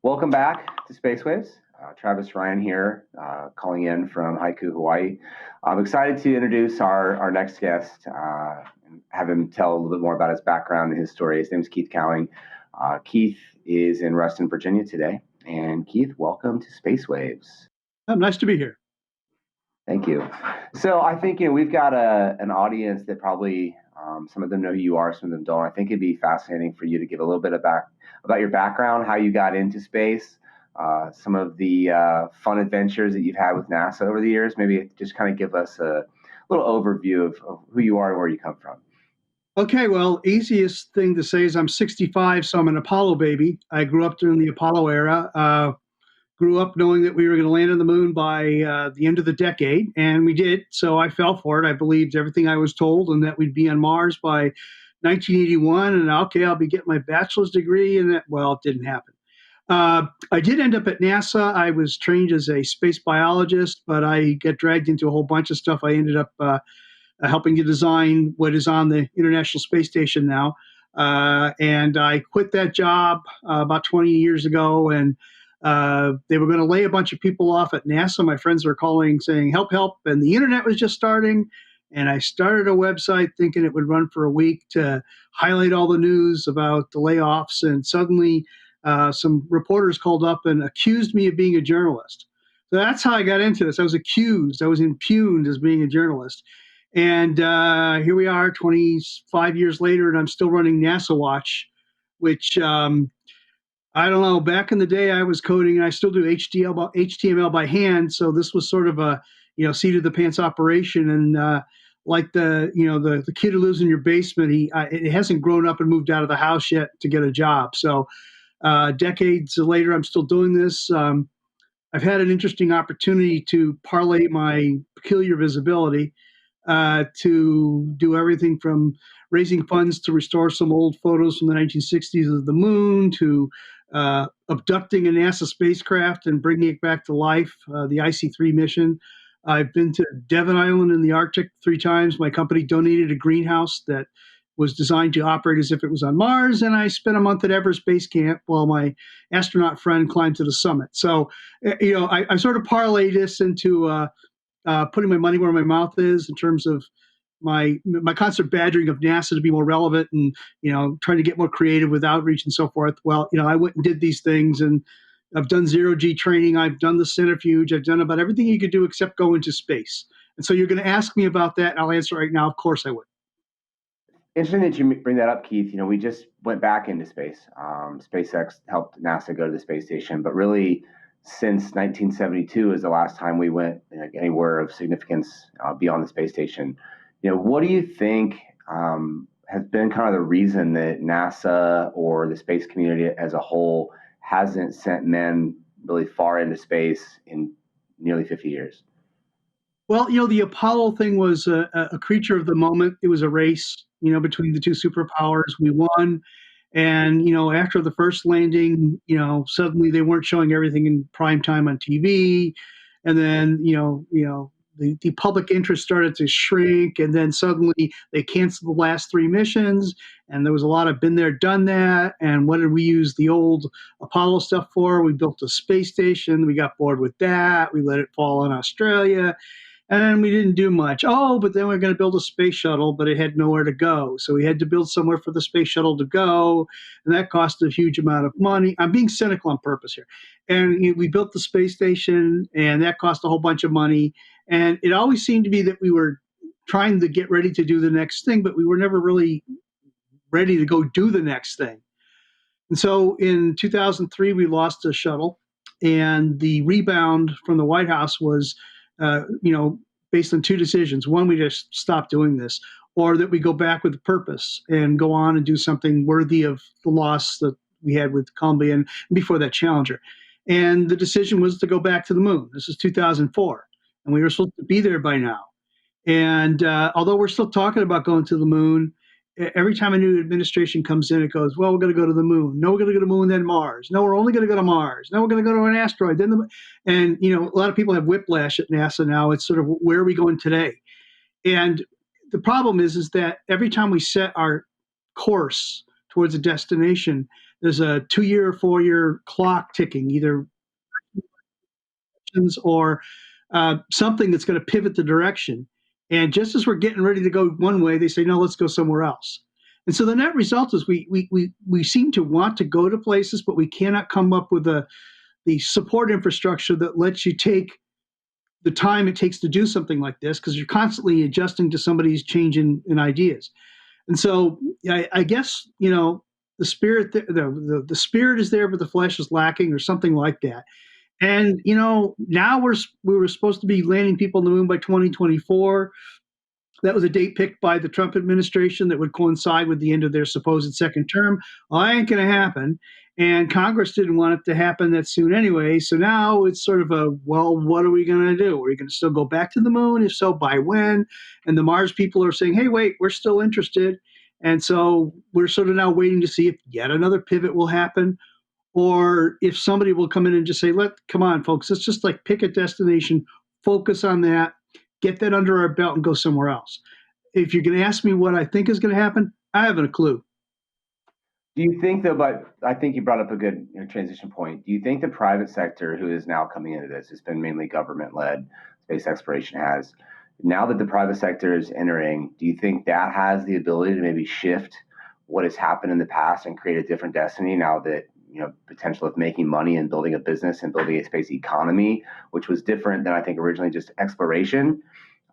Welcome back to FreightWaves. Travis Ryan here, calling in from Haiku, Hawaii. I'm excited to introduce our next guest and have him tell a little bit more about his background and his story. His name is Keith Cowing. Keith is in Reston, Virginia today. And Keith, welcome to FreightWaves. Nice to be here. Thank you. So I think we've got an audience that probably some of them know who you are, some of them don't. I think it'd be fascinating for you to give a little bit about your background, how you got into space, some of the fun adventures that you've had with NASA over the years. Maybe just kind of give us a little overview of who you are and where you come from. Okay, well, easiest thing to say is I'm 65, so I'm an Apollo baby. I grew up during the Apollo era. Grew up knowing that we were going to land on the moon by the end of the decade, and we did. So I fell for it. I believed everything I was told, and that we'd be on Mars by 1981. And okay, I'll be getting my bachelor's degree, and that, well, it didn't happen. I did end up at NASA. I was trained as a space biologist, but I got dragged into a whole bunch of stuff. I ended up helping to design what is on the International Space Station now, and I quit that job about 20 years ago, and they were going to lay a bunch of people off at NASA. My friends were calling saying, help, help. And the internet was just starting. And I started a website thinking it would run for a week to highlight all the news about the layoffs. And suddenly some reporters called up and accused me of being a journalist. So that's how I got into this. I was accused. I was impugned as being a journalist. And here we are 25 years later, and I'm still running NASA Watch, which I don't know. Back in the day, I was coding, and I still do HTML by hand. So this was sort of a seat of the pants operation. And like the kid who lives in your basement, it hasn't grown up and moved out of the house yet to get a job. So decades later, I'm still doing this. I've had an interesting opportunity to parlay my peculiar visibility to do everything from raising funds to restore some old photos from the 1960s of the moon to abducting a NASA spacecraft and bringing it back to life, the IC-3 mission. I've been to Devon Island in the Arctic 3 times. My company donated a greenhouse that was designed to operate as if it was on Mars, and I spent a month at Everest Base Camp while my astronaut friend climbed to the summit. So, I sort of parlay this into putting my money where my mouth is in terms of my constant badgering of NASA to be more relevant and, trying to get more creative with outreach and so forth. Well, I went and did these things, and I've done zero-G training. I've done the centrifuge. I've done about everything you could do except go into space. And so you're going to ask me about that, and I'll answer right now. Of course I would. Interesting that you bring that up, Keith. We just went back into space. SpaceX helped NASA go to the space station, but really since 1972 is the last time we went anywhere of significance beyond the space station. What do you think has been kind of the reason that NASA or the space community as a whole hasn't sent men really far into space in nearly 50 years? Well, the Apollo thing was a creature of the moment. It was a race, between the two superpowers. We won. And, after the first landing, suddenly they weren't showing everything in prime time on TV. And then, the public interest started to shrink, and then suddenly they canceled the last 3 missions, and there was a lot of been there, done that. And what did we use the old Apollo stuff for? We built a space station. We got bored with that. We let it fall in Australia, and we didn't do much. Oh, but then we're going to build a space shuttle, but it had nowhere to go. So we had to build somewhere for the space shuttle to go, and that cost a huge amount of money. I'm being cynical on purpose here. And we built the space station, and that cost a whole bunch of money. And it always seemed to be that we were trying to get ready to do the next thing, but we were never really ready to go do the next thing. And so in 2003, we lost a shuttle, and the rebound from the White House was, based on 2 decisions. One, we just stopped doing this, or that we go back with a purpose and go on and do something worthy of the loss that we had with Columbia and before that Challenger. And the decision was to go back to the moon. This is 2004. And we were supposed to be there by now. And although we're still talking about going to the moon, every time a new administration comes in, it goes, well, we're going to go to the moon. No, we're going to go to the moon, then Mars. No, we're only going to go to Mars. No, we're going to go to an asteroid. And a lot of people have whiplash at NASA now. It's sort of, where are we going today? And the problem is that every time we set our course towards a destination, there's a 2-year or 4-year clock ticking, either or something that's going to pivot the direction. And just as we're getting ready to go one way, they say, no, let's go somewhere else. And so the net result is we seem to want to go to places, but we cannot come up with the support infrastructure that lets you take the time it takes to do something like this, because you're constantly adjusting to somebody's change in ideas. And so I guess, the spirit, the spirit is there, but the flesh is lacking, or something like that. And now we were supposed to be landing people on the moon by 2024. That was a date picked by the Trump administration that would coincide with the end of their supposed second term. Well, that ain't going to happen. And Congress didn't want it to happen that soon anyway. So now it's sort of well, what are we going to do? Are we going to still go back to the moon? If so, by when? And the Mars people are saying, hey, wait, we're still interested. And so we're sort of now waiting to see if yet another pivot will happen, or if somebody will come in and just say, come on, folks, let's just like pick a destination, focus on that, get that under our belt and go somewhere else. If you're going to ask me what I think is going to happen, I haven't a clue. Do you think, though, but I think you brought up a good transition point. Do you think the private sector, who is now coming into this, it's been mainly government-led, space exploration has, now that the private sector is entering, do you think that has the ability to maybe shift what has happened in the past and create a different destiny now that, potential of making money and building a business and building a space economy, which was different than I think originally just exploration?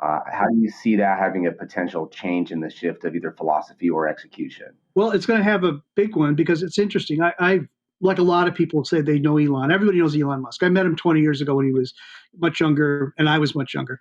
How do you see that having a potential change in the shift of either philosophy or execution? Well, it's going to have a big one, because it's interesting. I like a lot of people say they know Elon. Everybody knows Elon Musk. I met him 20 years ago when he was much younger and I was much younger.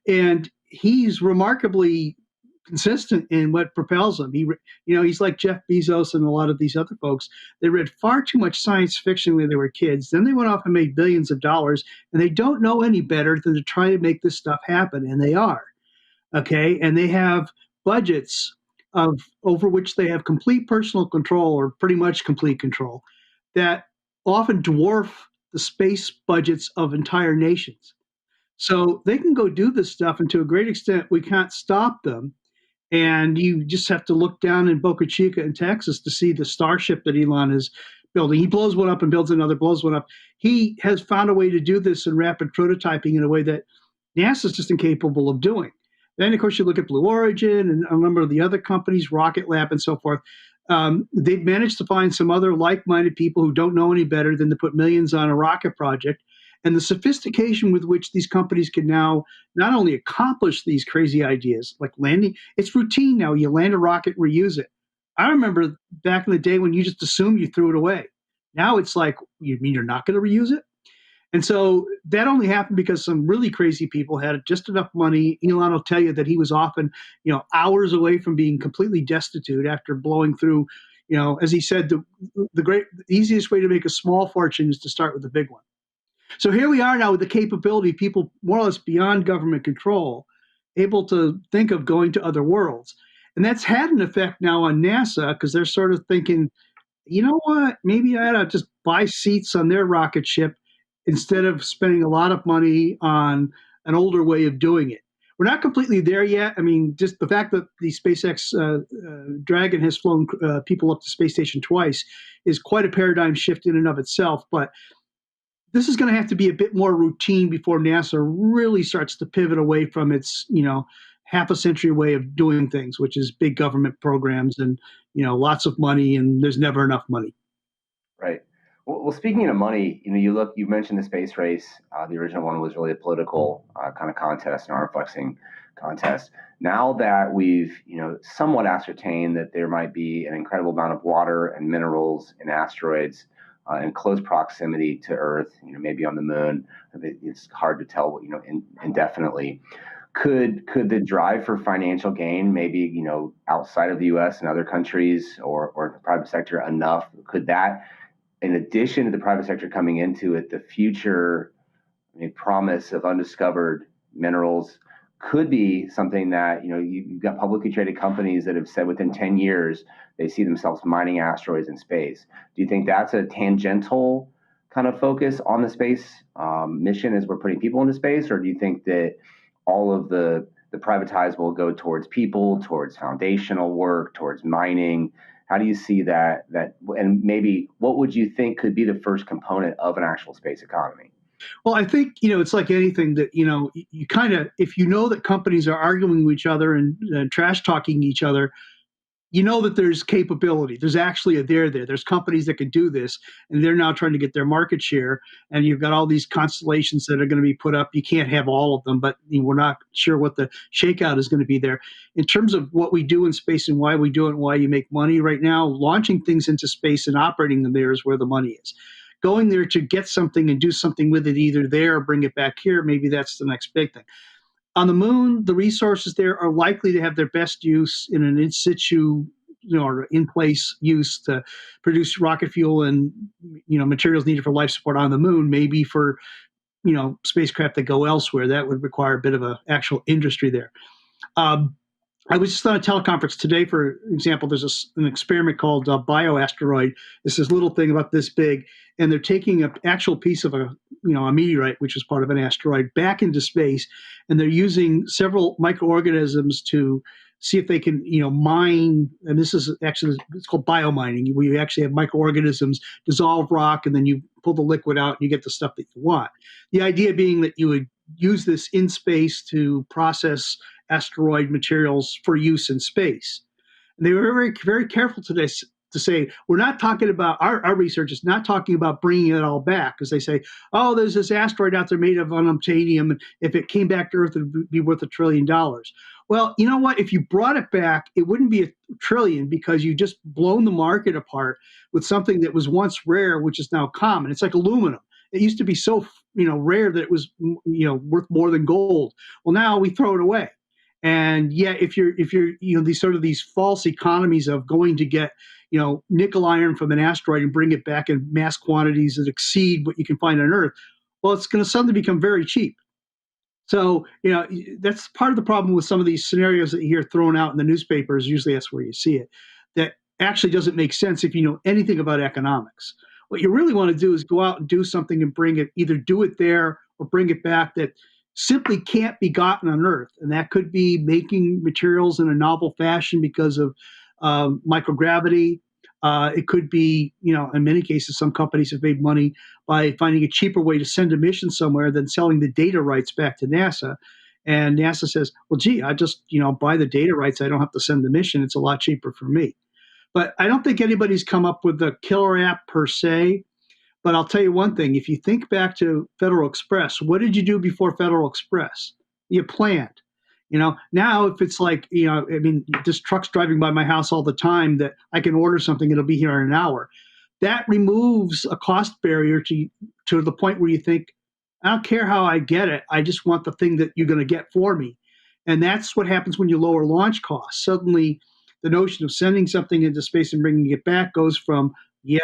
And he's remarkably consistent in what propels him. He's like Jeff Bezos and a lot of these other folks. They read far too much science fiction when they were kids. Then they went off and made billions of dollars, and they don't know any better than to try to make this stuff happen. And they are. Okay. And they have budgets over which they have complete personal control, or pretty much complete control, that often dwarf the space budgets of entire nations. So they can go do this stuff, and to a great extent, we can't stop them. And you just have to look down in Boca Chica in Texas to see the Starship that Elon is building. He blows one up and builds another, blows one up. He has found a way to do this in rapid prototyping in a way that NASA's just incapable of doing. Then, of course, you look at Blue Origin and a number of the other companies, Rocket Lab and so forth. They've managed to find some other like-minded people who don't know any better than to put millions on a rocket project. And the sophistication with which these companies can now not only accomplish these crazy ideas, like landing, it's routine now. You land a rocket, reuse it. I remember back in the day when you just assumed you threw it away. Now it's like, you mean you're not going to reuse it? And so that only happened because some really crazy people had just enough money. Elon will tell you that he was often, hours away from being completely destitute after blowing through, as he said, the easiest way to make a small fortune is to start with a big one. So here we are now with the capability of people more or less beyond government control, able to think of going to other worlds. And that's had an effect now on NASA, because they're sort of thinking, you know what, maybe I ought to just buy seats on their rocket ship instead of spending a lot of money on an older way of doing it. We're not completely there yet. I mean, just the fact that the SpaceX Dragon has flown people up to space station twice is quite a paradigm shift in and of itself. But this is going to have to be a bit more routine before NASA really starts to pivot away from its, half a century way of doing things, which is big government programs and, lots of money, and there's never enough money. Right. Well, speaking of money, you mentioned the space race. The original one was really a political kind of contest, an arm flexing contest. Now that we've, somewhat ascertained that there might be an incredible amount of water and minerals in asteroids in close proximity to Earth, maybe on the moon, it's hard to tell, indefinitely. Could the drive for financial gain, maybe, outside of the U.S. and other countries, or the private sector enough? Could that, in addition to the private sector coming into it, the future promise of undiscovered minerals could be something that, you've got publicly traded companies that have said within 10 years they see themselves mining asteroids in space. Do you think that's a tangential kind of focus on the space mission as we're putting people into space? Or do you think that all of the privatized will go towards people, towards foundational work, towards mining? How do you see that, and maybe what would you think could be the first component of an actual space economy? Well, I think, it's like anything that, you kind of, if you know that companies are arguing with each other and trash talking each other, you know that there's capability. There's actually a there there. There's companies that can do this, and they're now trying to get their market share. And you've got all these constellations that are going to be put up. You can't have all of them, but we're not sure what the shakeout is going to be there. In terms of what we do in space and why we do it and why you make money right now, launching things into space and operating them there is where the money is. Going there to get something and do something with it, either there or bring it back here, maybe that's the next big thing. On the moon, the resources there are likely to have their best use in an in situ, or in place use to produce rocket fuel and materials needed for life support on the moon. Maybe for spacecraft that go elsewhere, that would require a bit of an actual industry there. Um, I was just on a teleconference today, for example. There's an experiment called BioAsteroid. It's this little thing about this big, and they're taking an actual piece of a meteorite, which is part of an asteroid, back into space, and they're using several microorganisms to see if they can, mine. And this is actually, it's called biomining, where you actually have microorganisms dissolve rock, and then you pull the liquid out, and you get the stuff that you want. The idea being that you would use this in space to process asteroid materials for use in space. And they were very, very careful today to say, we're not talking about, our research is not talking about bringing it all back, because they say, oh, there's this asteroid out there made of unobtainium, and if it came back to Earth, it would be worth $1 trillion. Well, you know what? If you brought it back, it wouldn't be $1 trillion, because you just blown the market apart with something that was once rare, which is now common. It's like aluminum. It used to be so rare that it was worth more than gold. Well, now we throw it away. And yeah, if you're these false economies of going to get nickel iron from an asteroid and bring it back in mass quantities that exceed what you can find on Earth, well, it's going to suddenly become very cheap. So that's part of the problem with some of these scenarios that you hear thrown out in the newspapers. Usually that's where you see it. That actually doesn't make sense if you know anything about economics. What you really want to do is go out and do something and bring it, either do it there or bring it back, that simply can't be gotten on Earth. And that could be making materials in a novel fashion because of microgravity. It could be, in many cases, some companies have made money by finding a cheaper way to send a mission somewhere than selling the data rights back to NASA. And NASA says, well, gee, I just, buy the data rights. I don't have to send the mission. It's a lot cheaper for me. But I don't think anybody's come up with a killer app per se. But I'll tell you one thing. If you think back to Federal Express, what did you do before Federal Express? You planned. Now if it's like, just trucks driving by my house all the time that I can order something, it'll be here in an hour. That removes a cost barrier to the point where you think, I don't care how I get it. I just want the thing that you're going to get for me. And that's what happens when you lower launch costs. Suddenly, the notion of sending something into space and bringing it back goes from,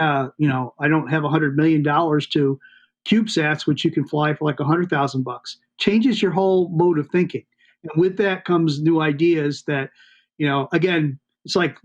I don't have $100 million to CubeSats, which you can fly for like $100,000. Changes your whole mode of thinking. And with that comes new ideas that, again, it's like,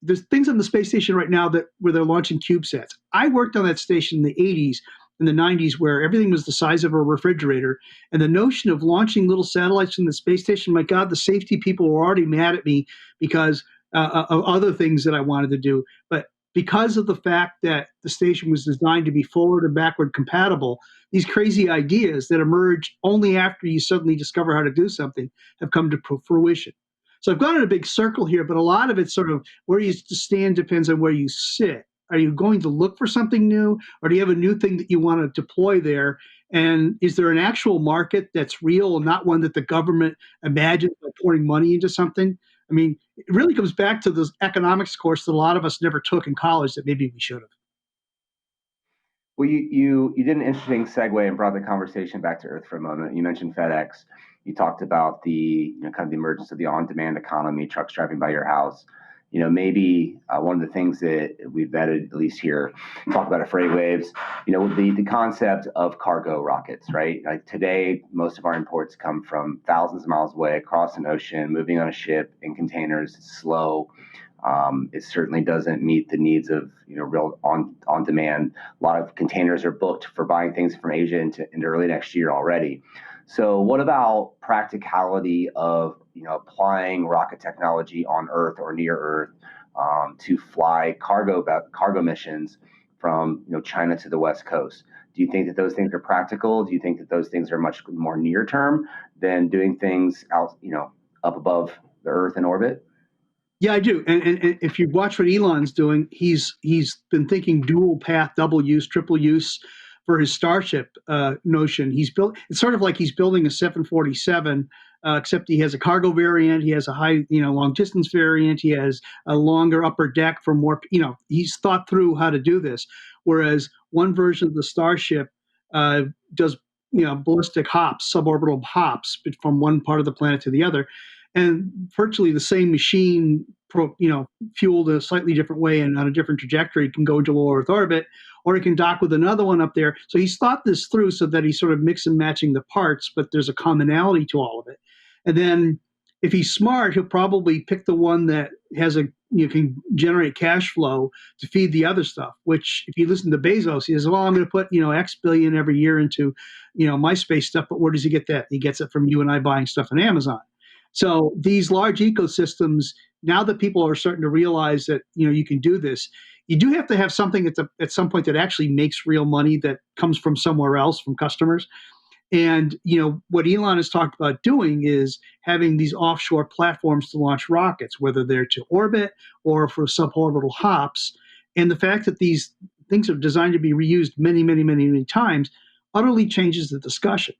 there's things on the space station right now where they're launching CubeSats. I worked on that station in the 80s and the 90s, where everything was the size of a refrigerator. And the notion of launching little satellites from the space station, my God, the safety people were already mad at me because of other things that I wanted to do. But because of the fact that the station was designed to be forward and backward compatible, these crazy ideas that emerge only after you suddenly discover how to do something have come to fruition. So I've gone in a big circle here, but a lot of it's sort of where you stand depends on where you sit. Are you going to look for something new, or do you have a new thing that you want to deploy there? And is there an actual market that's real and not one that the government imagines by pouring money into something? I mean, it really comes back to this economics course that a lot of us never took in college that maybe we should have. Well, you did an interesting segue and brought the conversation back to Earth for a moment. You mentioned FedEx. You talked about the kind of the emergence of the on-demand economy, trucks driving by your house. Maybe one of the things that we've vetted, at least here, talk about at FreightWaves, the concept of cargo rockets, right? Like today, most of our imports come from thousands of miles away across an ocean, moving on a ship in containers. It's slow. It certainly doesn't meet the needs of real on demand. A lot of containers are booked for buying things from Asia into early next year already. So what about practicality of applying rocket technology on Earth or near Earth? to fly cargo missions from China to the West Coast. Do you think that those things are practical? Do you think that those things are much more near term than doing things out, up above the Earth in orbit? Yeah, I do. And if you watch what Elon's doing, he's been thinking dual path, double use, triple use for his Starship notion. He's built. It's sort of like he's building a 747, except he has a cargo variant. He has a high, long distance variant. He has a longer upper deck for more. He's thought through how to do this. Whereas one version of the Starship does, ballistic hops, suborbital hops from one part of the planet to the other, and virtually the same machine, fueled a slightly different way and on a different trajectory, can go into low Earth orbit, or he can dock with another one up there. So he's thought this through so that he's sort of mix and matching the parts, but there's a commonality to all of it. And then if he's smart, he'll probably pick the one that has can generate cash flow to feed the other stuff. Which, if you listen to Bezos, he says, "Well, I'm going to put X billion every year into my space stuff." But where does he get that? He gets it from you and I buying stuff on Amazon. So these large ecosystems, now that people are starting to realize that you can do this, you do have to have something at some point that actually makes real money that comes from somewhere else, from customers. And what Elon has talked about doing is having these offshore platforms to launch rockets, whether they're to orbit or for suborbital hops. And the fact that these things are designed to be reused many, many, many, many times utterly changes the discussion.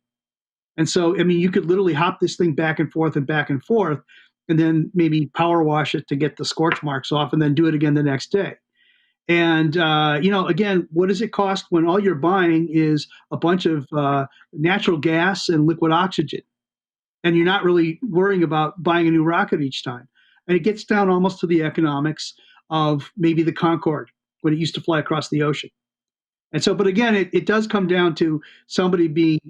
And so, you could literally hop this thing back and forth and back and forth, and then maybe power wash it to get the scorch marks off, and then do it again the next day. And, again, what does it cost when all you're buying is a bunch of natural gas and liquid oxygen? And you're not really worrying about buying a new rocket each time. And it gets down almost to the economics of maybe the Concorde when it used to fly across the ocean. And so, but again, it does come down to somebody being,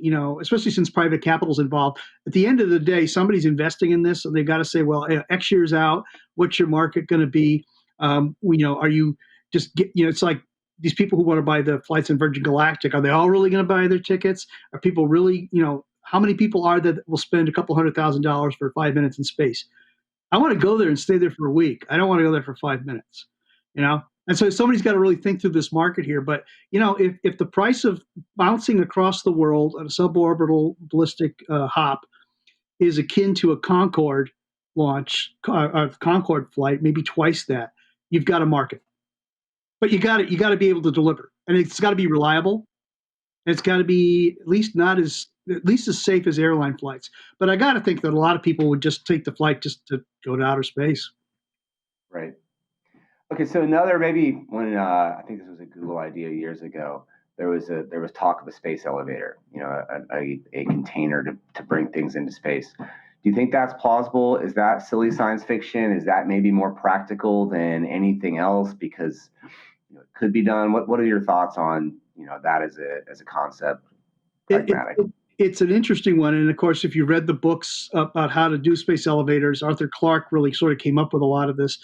especially since private capital is involved. At the end of the day, somebody's investing in this, and they've got to say, well, X years out, what's your market going to be? Are you just it's like these people who want to buy the flights in Virgin Galactic. Are they all really going to buy their tickets? Are people really, how many people are there that will spend a couple $100,000 for 5 minutes in space? I want to go there and stay there for a week. I don't want to go there for 5 minutes, And so somebody's got to really think through this market here. But, if the price of bouncing across the world on a suborbital ballistic hop is akin to a Concorde launch, a Concorde flight, maybe twice that, you've got a market. But you got to be able to deliver, and it's got to be reliable. And it's got to be at least as safe as airline flights. But I got to think that a lot of people would just take the flight just to go to outer space. Right. Okay, so another, maybe when I think this was a Google idea years ago, there was talk of a space elevator, a container to bring things into space. Do you think that's plausible? Is that silly science fiction? Is that maybe more practical than anything else because it could be done? What are your thoughts on that as a concept? Pragmatic. It's an interesting one, and of course, if you read the books about how to do space elevators, Arthur Clarke really sort of came up with a lot of this.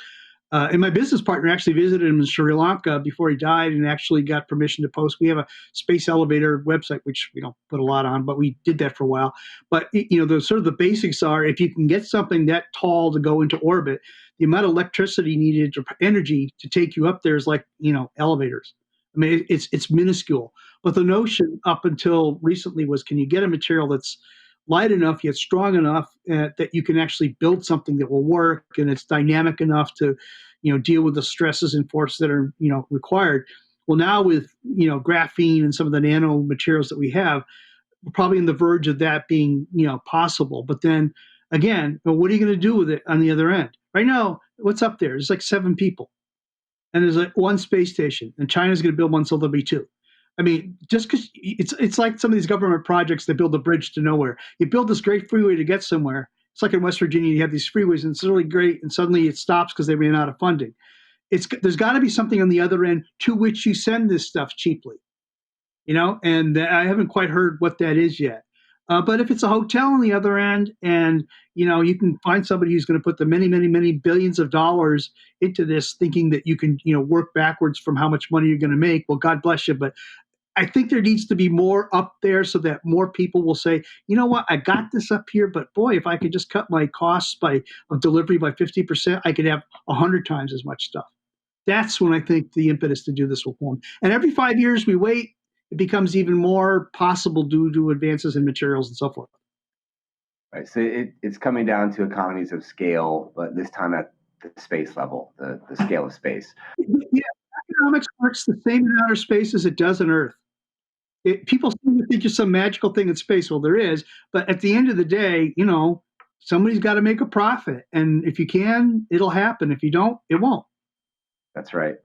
And my business partner actually visited him in Sri Lanka before he died and actually got permission to post. We have a space elevator website, which we don't put a lot on, but we did that for a while. But, the sort of the basics are, if you can get something that tall to go into orbit, the amount of electricity needed or energy to take you up there is like, elevators. I mean, it's minuscule. But the notion up until recently was, can you get a material that's light enough yet strong enough that you can actually build something that will work, and it's dynamic enough to deal with the stresses and forces that are required. Well, now with graphene and some of the nano materials that we have, we're probably on the verge of that being possible. But then again, what are you going to do with it on the other end? Right now, what's up there? There's like 7 people, and there's like 1 space station, and China's going to build one, so there'll be 2. I mean, just because it's like some of these government projects that build a bridge to nowhere. You build this great freeway to get somewhere. It's like in West Virginia, you have these freeways, and it's really great, and suddenly it stops because they ran out of funding. There's got to be something on the other end to which you send this stuff cheaply, and I haven't quite heard what that is yet. But if it's a hotel on the other end, and you can find somebody who's going to put the many, many, many billions of dollars into this, thinking that you can work backwards from how much money you're going to make. Well, God bless you, but I think there needs to be more up there so that more people will say, you know what, I got this up here, but boy, if I could just cut my costs of delivery by 50%, I could have 100 times as much stuff. That's when I think the impetus to do this will come. And every 5 years we wait, it becomes even more possible due to advances in materials and so forth. Right. So it's coming down to economies of scale, but this time at the space level, the scale of space. Yeah, economics works the same in outer space as it does on Earth. People seem to think there's some magical thing in space. Well, there is, but at the end of the day, somebody's got to make a profit, and if you can, it'll happen. If you don't, it won't. That's right.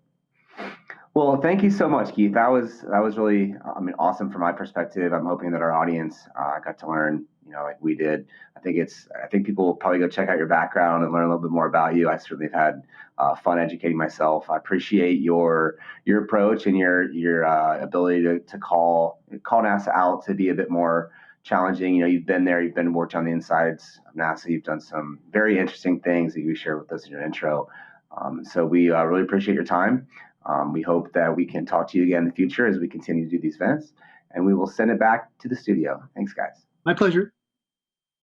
Well, thank you so much, Keith. That was really, I mean, awesome from my perspective. I'm hoping that our audience got to learn, like we did. I think people will probably go check out your background and learn a little bit more about you. I certainly have had fun educating myself. I appreciate your approach and your ability to call NASA out to be a bit more challenging. You've been there, you've been worked on the insides of NASA. You've done some very interesting things that you shared with us in your intro. So we really appreciate your time. We hope that we can talk to you again in the future as we continue to do these events, and we will send it back to the studio. Thanks, guys. My pleasure.